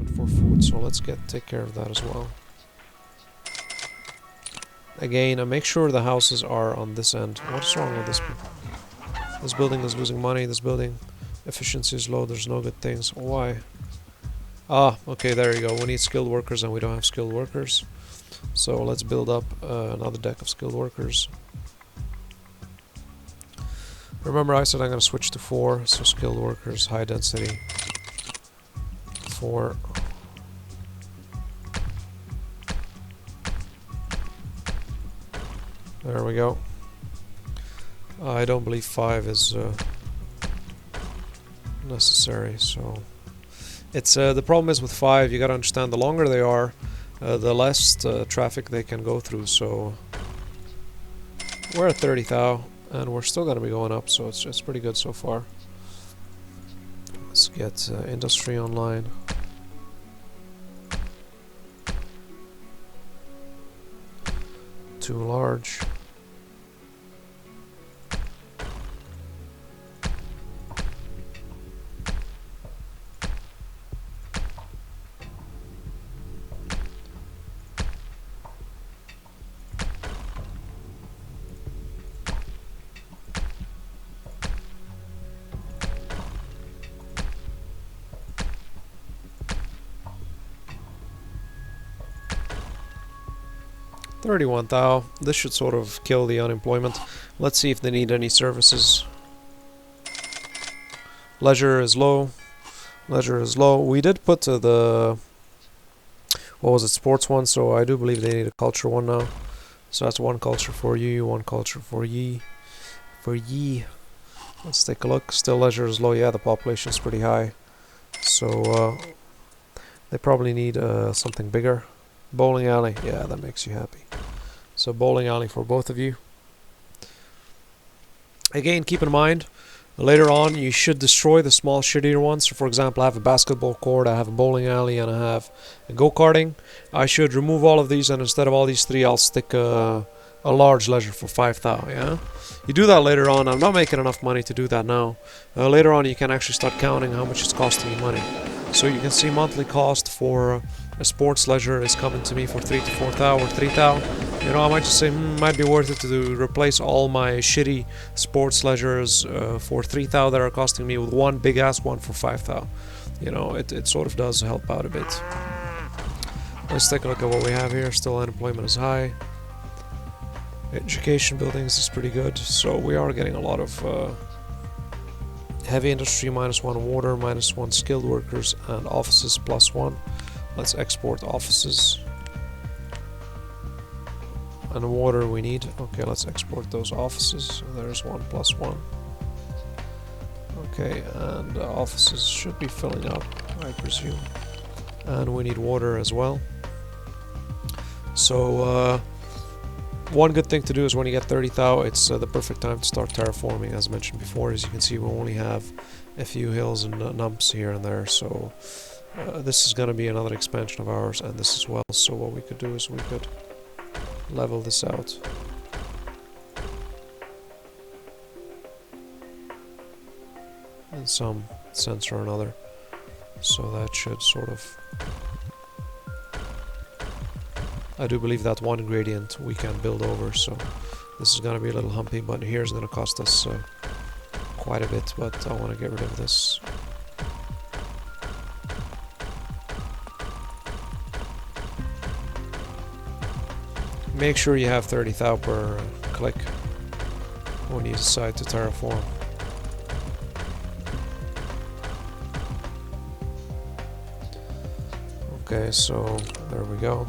requirement for food, so let's take care of that as well. Again, make sure the houses are on this end. What's wrong with this? This building is losing money. This building efficiency is low. There's no good things. Why? Ah, okay, there you go. We need skilled workers and we don't have skilled workers. So let's build up another deck of skilled workers. Remember I said I'm going to switch to 4, so skilled workers, high density, 4. There we go. I don't believe 5 is necessary, so it's the problem is with 5, you gotta understand the longer they are, the less traffic they can go through. So we're at 30,000 and we're still gonna be going up, so it's pretty good so far. Let's get industry online. Too large. $31,000. This should sort of kill the unemployment. Let's see if they need any services. Leisure is low. Leisure is low. We did put the what was it, sports one, so I do believe they need a culture one now. So that's one culture for you, one culture for ye. For ye. Let's take a look. Still leisure is low. Yeah, the population is pretty high. So they probably need something bigger. Bowling alley, yeah, that makes you happy. So bowling alley for both of you. Again, keep in mind, later on you should destroy the small shittier ones. So for example, I have a basketball court, I have a bowling alley, and I have a go-karting. I should remove all of these, and instead of all these 3, I'll stick a large leisure for 5,000, yeah? You do that later on. I'm not making enough money to do that now. Later on you can actually start counting how much it's costing you money. So you can see monthly cost for a sports leisure is coming to me for 3,000 to 4,000 or 3,000. You know, I might just say, might be worth it to replace all my shitty sports leisures for 3,000 that are costing me with one big ass one for 5,000. You know, it sort of does help out a bit. Let's take a look at what we have here. Still unemployment is high. Education buildings is pretty good. So we are getting a lot of heavy industry -1, water -1, skilled workers, and offices +1. Let's export offices. And water we need. Okay, let's export those offices. There's 1 +1. Okay, and offices should be filling up, I presume. And we need water as well. So one good thing to do is when you get 30,000, it's the perfect time to start terraforming. As mentioned before, as you can see, we only have a few hills and numps here and there, so this is going to be another expansion of ours, and this as well. So what we could do is we could level this out. In some sense or another. So that should sort of... I do believe that one gradient we can build over, so this is going to be a little humpy, but here's going to cost us quite a bit, but I want to get rid of this. Make sure you have 30,000 per click when you decide to terraform. Okay, so there we go.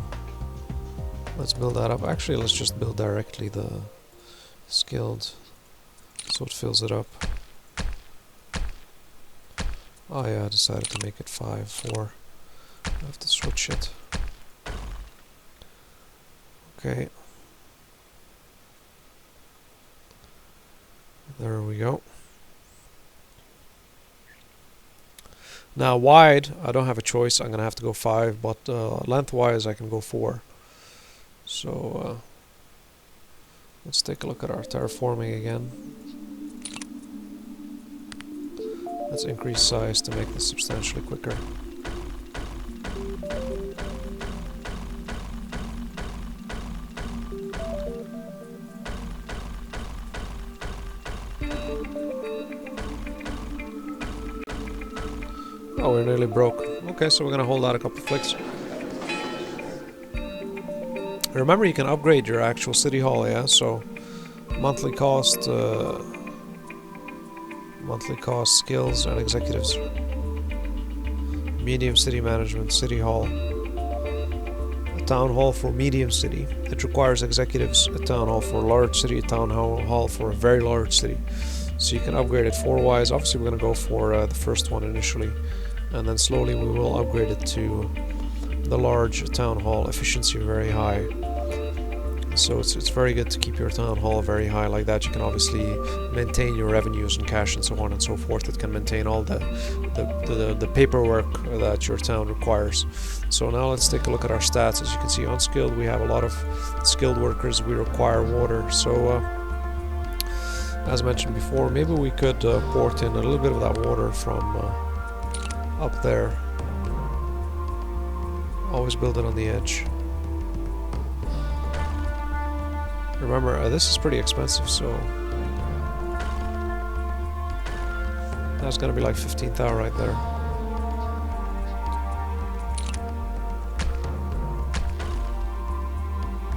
Let's build that up. Actually, let's just build directly the skilled, so it fills it up. Oh yeah, I decided to make it 5, 4. I have to switch it. Okay. There we go. Now wide, I don't have a choice. I'm gonna have to go 5, but lengthwise I can go 4. So let's take a look at our terraforming again. Let's increase size to make this substantially quicker. Oh, we're nearly broke. Okay, so we're gonna hold out a couple of flicks. Remember, you can upgrade your actual city hall, yeah? So, monthly cost, skills, and executives. Medium city management, city hall. A town hall for medium city. It requires executives. A town hall for a large city. A town hall for a very large city. So you can upgrade it 4-wise. Obviously, we're gonna go for the first one initially, and then slowly we will upgrade it to the large town hall. Efficiency very high. So it's very good to keep your town hall very high like that. You can obviously maintain your revenues and cash and so on and so forth. It can maintain all the paperwork that your town requires. So now let's take a look at our stats. As you can see, unskilled, we have a lot of skilled workers. We require water. So as mentioned before, maybe we could port in a little bit of that water from up there. Always build it on the edge. Remember, this is pretty expensive, so that's gonna be like 15,000 right there.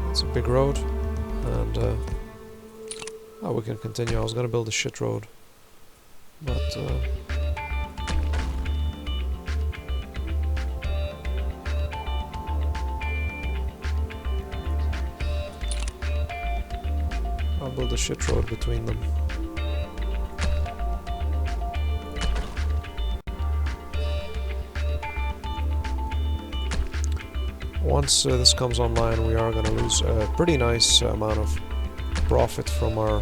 It's a big road, and oh, we can continue. I was gonna build a shit road, but I'll build a shit road between them. Once this comes online, we are going to lose a pretty nice amount of profit from our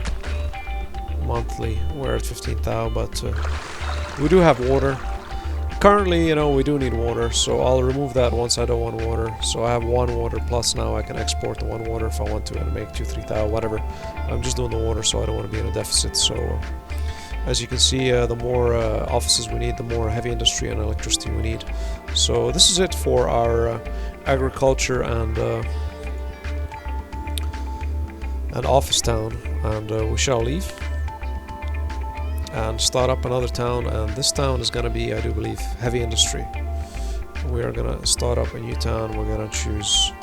monthly. We're at 15,000, but we do have water. Currently, you know, we do need water, so I'll remove that once I don't want water. So I have 1 water plus now. I can export the 1 water if I want to and make 2-3,000, whatever. I'm just doing the water, so I don't want to be in a deficit. So as you can see, the more offices we need, the more heavy industry and electricity we need. So this is it for our agriculture and office town, and we shall leave and start up another town, and this town is going to be, I do believe, heavy industry. We are going to start up a new town. We're going to choose,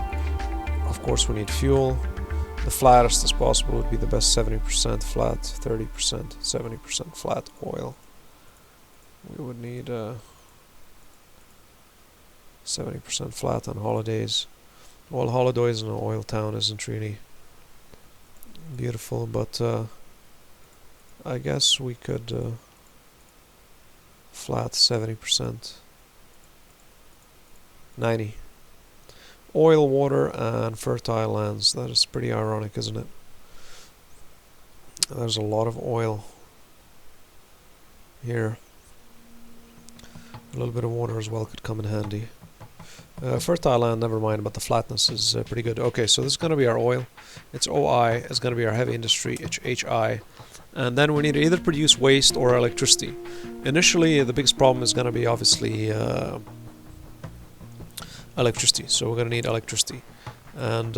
of course, we need fuel. The flattest as possible would be the best. 70% flat, 30%, 70% flat oil. We would need 70% flat on holidays. Well, holidays in an oil town isn't really beautiful, but I guess we could flat 70%, 90. Oil, water, and fertile lands. That is pretty ironic, isn't it? There's a lot of oil here. A little bit of water as well could come in handy. Fertile land, never mind, but the flatness is pretty good. Okay, so this is going to be our oil. It's OI. It's going to be our heavy industry. It's HI. And then we need to either produce waste or electricity. Initially, the biggest problem is going to be obviously electricity. So we're going to need electricity. And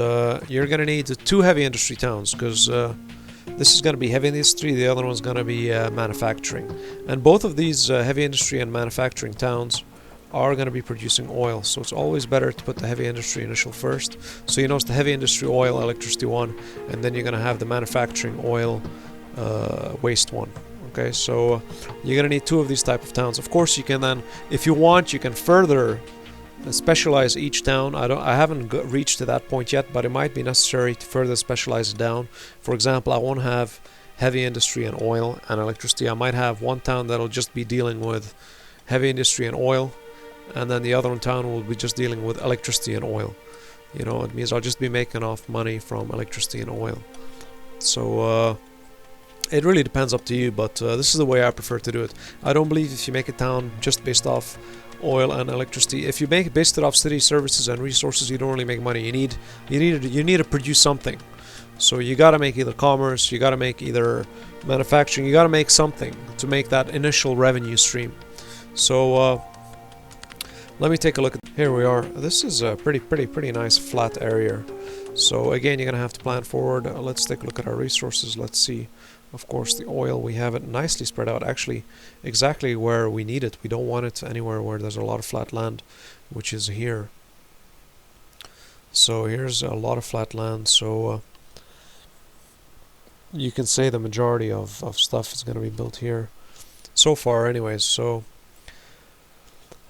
you're going to need 2 heavy industry towns, because this is going to be heavy industry, the other one's going to be manufacturing. And both of these heavy industry and manufacturing towns are going to be producing oil, so it's always better to put the heavy industry initial first. So you know it's the heavy industry oil, electricity one, and then you're going to have the manufacturing oil waste one. Okay, so you're going to need 2 of these type of towns. Of course, you can then, if you want, you can further specialize each town. I haven't reached to that point yet, but it might be necessary to further specialize it down. For example, I won't have heavy industry and oil and electricity. I might have one town that'll just be dealing with heavy industry and oil, and then the other one town will be just dealing with electricity and oil. You know, it means I'll just be making off money from electricity and oil. So it really depends up to you, but this is the way I prefer to do it. I don't believe if you make a town just based off oil and electricity, if you based it off city services and resources, you don't really make money. You need to produce something. So you gotta make either commerce, you gotta make either manufacturing, you gotta make something to make that initial revenue stream. So Let me take a look. Here we are. This is a pretty nice flat area. So again, you're gonna have to plan forward. Let's take a look at our resources. Let's see. Of course, the oil, we have it nicely spread out, actually exactly where we need it. We don't want it anywhere where there's a lot of flat land, which is here. So here's a lot of flat land, so you can say the majority of stuff is going to be built here so far anyways. So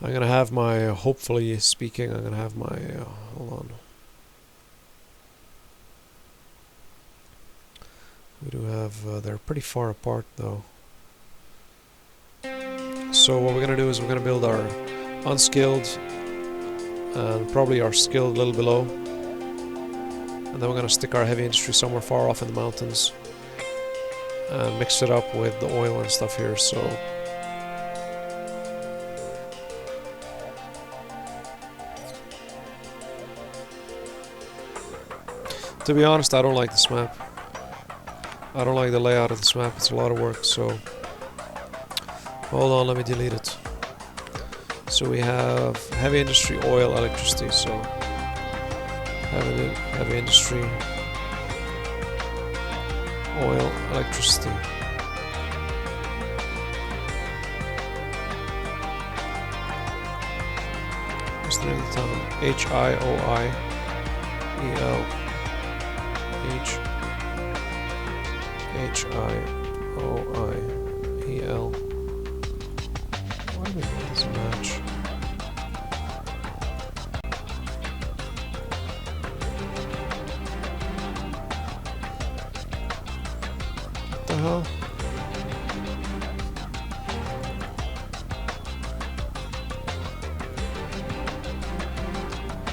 I'm going to have my, hopefully speaking, I'm going to have my, hold on. We do have, they're pretty far apart though. So what we're going to do is we're going to build our unskilled and probably our skilled a little below. And then we're going to stick our heavy industry somewhere far off in the mountains. And mix it up with the oil and stuff here, so... To be honest, I don't like this map. I don't like the layout of this map, it's a lot of work, so... Hold on, let me delete it. So we have heavy industry, oil, electricity, so... Heavy industry, oil, electricity. What's the name of the town? H-I-O-I-E-L. H-I-O-I-E-L. Why do we want this match? What the hell?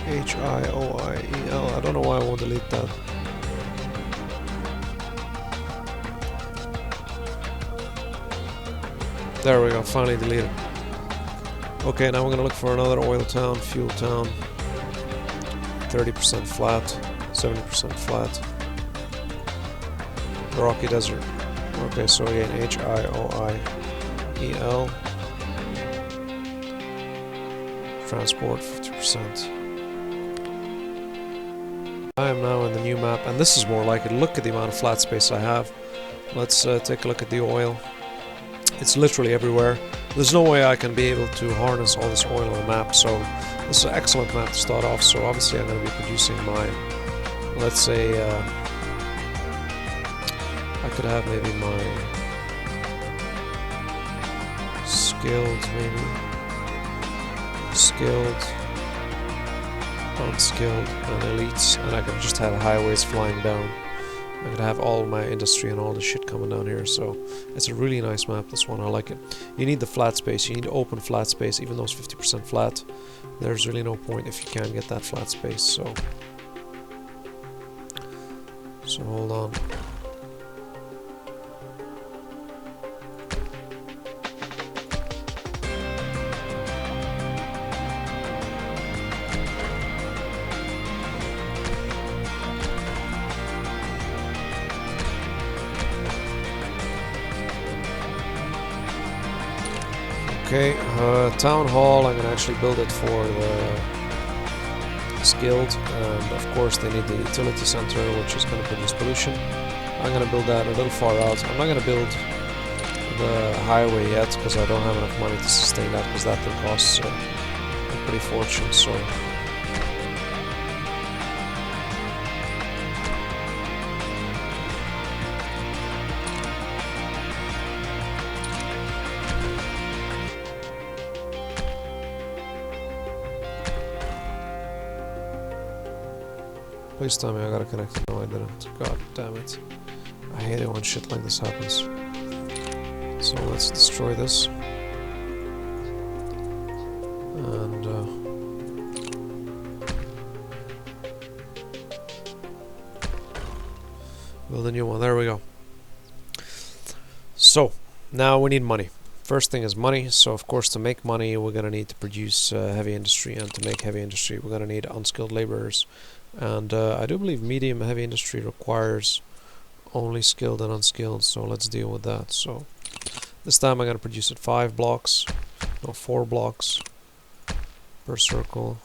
H-I-O-I-E-L. I don't know why I won't delete that. There we go, finally deleted. Okay, now we're gonna look for another oil town, fuel town. 30% flat, 70% flat. Rocky Desert. Okay, so again, H-I-O-I-E-L. Transport, 50%. I am now in the new map, and this is more like it. Look at the amount of flat space I have. Let's take a look at the oil. It's literally everywhere. There's no way I can be able to harness all this oil on the map, so this is an excellent map to start off. So obviously I'm going to be producing my, let's say, I could have maybe my skilled, maybe skilled, unskilled, and elites, and I could just have highways flying down. I could have all my industry and all the shit coming down here, so it's a really nice map, this one, I like it. You need the flat space, you need open flat space, even though it's 50% flat. There's really no point if you can't get that flat space, so hold on. Okay, town hall, I'm going to actually build it for the skilled, and of course they need the utility center, which is going to produce pollution. I'm going to build that a little far out. I'm not going to build the highway yet, because I don't have enough money to sustain that, because that thing costs a pretty fortune, so... Please tell me I got to connect. No, I didn't. God damn it. I hate it when shit like this happens. So let's destroy this. And build a new one. There we go. So now we need money. First thing is money. So of course to make money we're going to need to produce heavy industry, and to make heavy industry we're going to need unskilled laborers. And I do believe medium heavy industry requires only skilled and unskilled, so let's deal with that. So this time I'm going to produce it 5 blocks, no 4 blocks. per circle.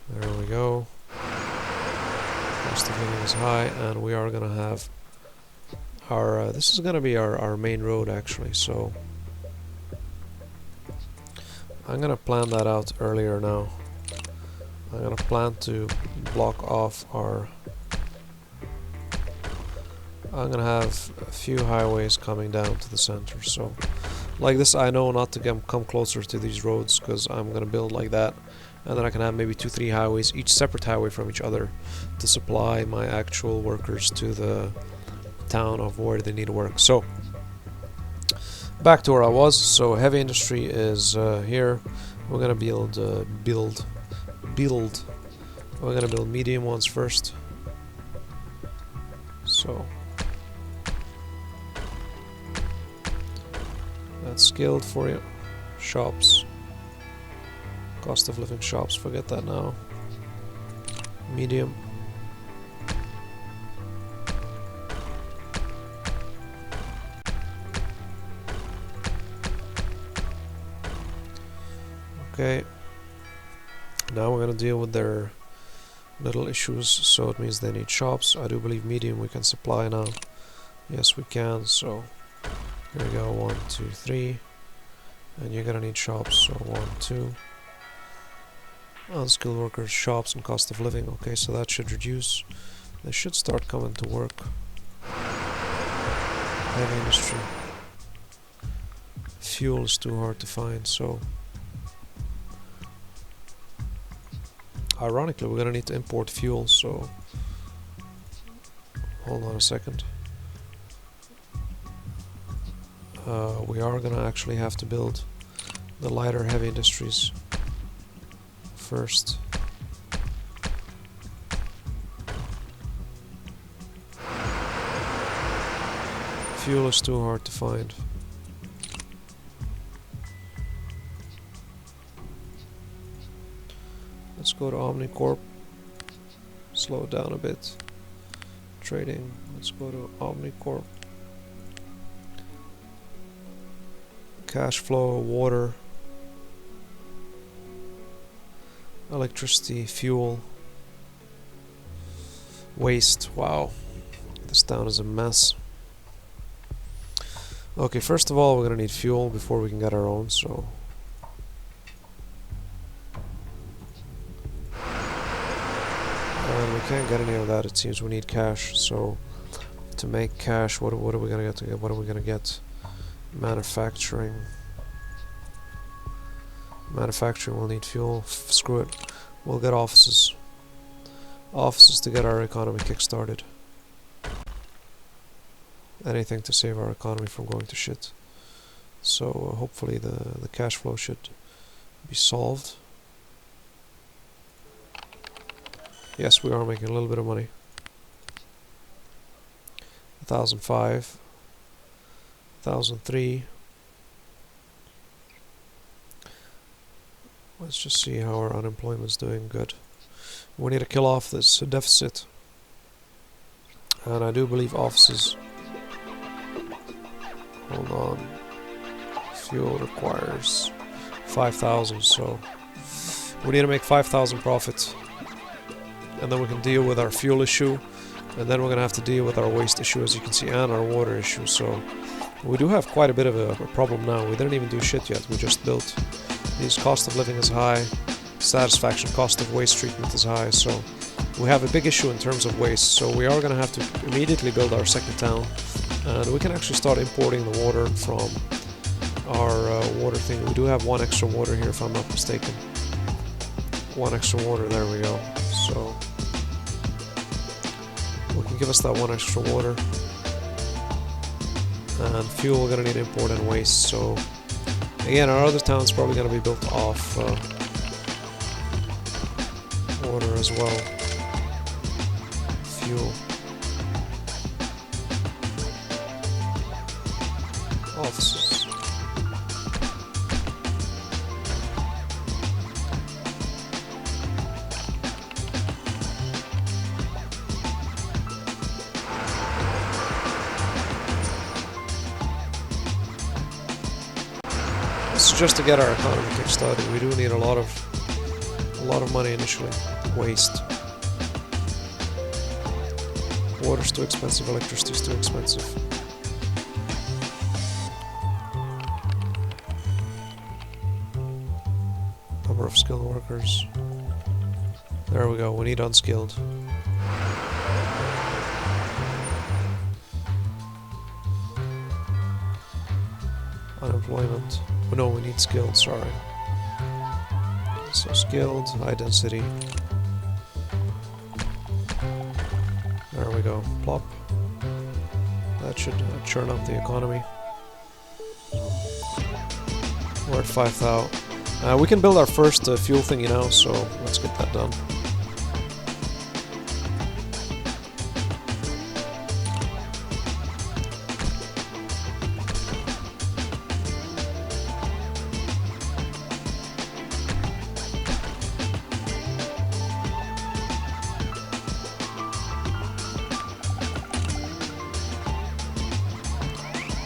There we go. Cost of living is high, and we are gonna have our this is gonna be our main road actually, so I'm gonna plan that out earlier now. I'm gonna plan to block off our I'm gonna have a few highways coming down to the center, so like this I know not to come closer to these roads because I'm gonna build like that, and then I can have maybe 2-3 highways, each separate highway from each other, to supply my actual workers to the town of where they need to work. So back to where I was. So heavy industry is here. We're gonna build we're gonna build medium ones first. So that's skilled for you. Shops, cost of living shops, forget that now. Medium. Okay, now we're gonna deal with their little issues, so it means they need shops. I do believe medium we can supply now. Yes, we can, so here we go, 1, 2, 3, and you're gonna need shops, so 1, 2. Unskilled workers, shops, and cost of living. Okay, so that should reduce. They should start coming to work. Heavy industry. Fuel is too hard to find, so ironically we're gonna need to import fuel, so hold on a second. We are gonna actually have to build the lighter heavy industries first. Fuel is too hard to find. Let's go to OmniCorp. Slow it down a bit. Trading. Let's go to OmniCorp. Cash flow, water, electricity, fuel, waste. Wow, this town is a mess. Okay, first of all, we're gonna need fuel before we can get our own, so we can't get any of that. It seems we need cash. So to make cash, what are we gonna get? What are we gonna get? Manufacturing. Manufacturing will need fuel. Screw it. We'll get offices. Offices to get our economy kick-started. Anything to save our economy from going to shit. So hopefully the cash flow should be solved. Yes, we are making a little bit of money. 1,005, 1,003. Let's just see how our unemployment's doing. Good. We need to kill off this deficit. And I do believe offices. Hold on. Fuel requires 5,000, so we need to make 5,000 profit. And then we can deal with our fuel issue, and then we're gonna have to deal with our waste issue, as you can see, and our water issue. So we do have quite a bit of a problem now. We didn't even do shit yet. We just built. These cost of living is high, satisfaction cost of waste treatment is high, so we have a big issue in terms of waste. So we are gonna have to immediately build our second town, and we can actually start importing the water from our water thing. We do have 1 extra water here, if I'm not mistaken. 1 extra water, there we go. So we can give us that 1 extra water. And fuel we're gonna need to import and waste. So again, our other town's probably gonna be built off water as well. Fuel. Offices. is just to get our economy kickstarted. We do need a lot of money initially. Waste. Water's too expensive, electricity's too expensive. Number of skilled workers. There we go, we need unskilled. Unemployment. Oh no, we need skilled, sorry. So skilled, high density. There we go, plop. That should churn up the economy. We're at 5,000. We can build our first fuel thingy now, so let's get that done.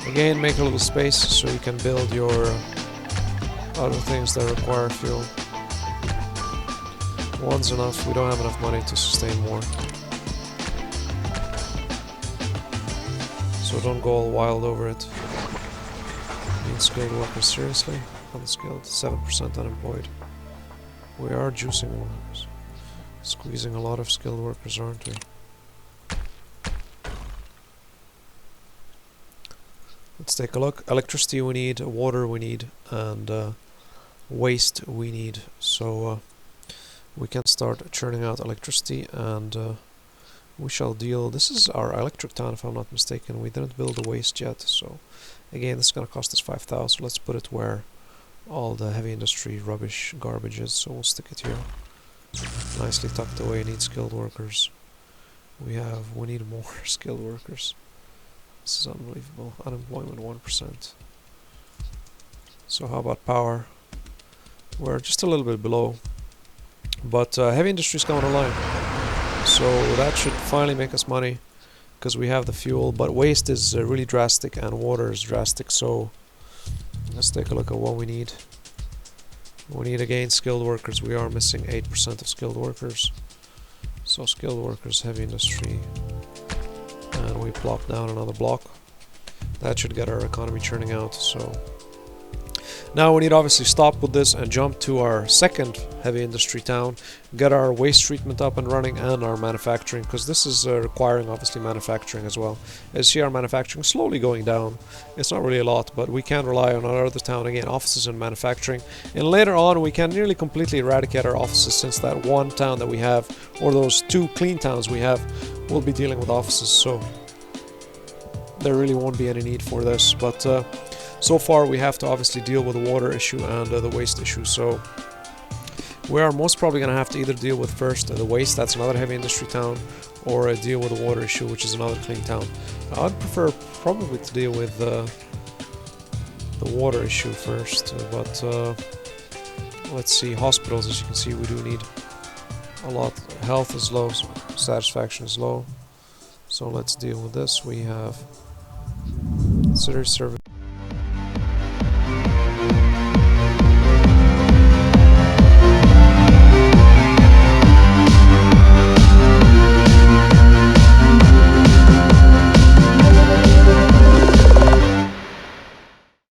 Again, make a little space so you can build your other things that require fuel. One's enough, we don't have enough money to sustain more. So don't go all wild over it. Need skilled workers, seriously? Unskilled, 7% unemployed. We are juicing workers. Squeezing a lot of skilled workers, aren't we? Let's take a look. Electricity we need, water we need, and waste we need. So we can start churning out electricity, and we shall deal. This is our electric town, if I'm not mistaken. We didn't build the waste yet, so again, this is going to cost us 5,000. So let's put it where all the heavy industry rubbish garbage is. So we'll stick it here, nicely tucked away. Need skilled workers. We need more skilled workers. This is unbelievable. Unemployment 1%. So how about power? We're just a little bit below, but heavy industry is coming online, so that should finally make us money because we have the fuel. But waste is really drastic and water is drastic, so let's take a look at what we need. We need again skilled workers. We are missing 8% of skilled workers, so skilled workers, heavy industry, and we plop down another block. That should get our economy churning out. So now we need to obviously stop with this and jump to our second heavy industry town, get our waste treatment up and running and our manufacturing, because this is requiring obviously manufacturing as well. As you see, our manufacturing slowly going down. It's not really a lot, but we can rely on our other town, again, offices and manufacturing. And later on we can nearly completely eradicate our offices, since that one town that we have, or those two clean towns we have, will be dealing with offices, so there really won't be any need for this. But so far we have to obviously deal with the water issue and the waste issue, so we are most probably going to have to either deal with first the waste, that's another heavy industry town, or deal with the water issue, which is another clean town. I'd prefer probably to deal with the water issue first, but let's see. Hospitals, as you can see, we do need a lot. Health is low, satisfaction is low, so let's deal with this. We have city service.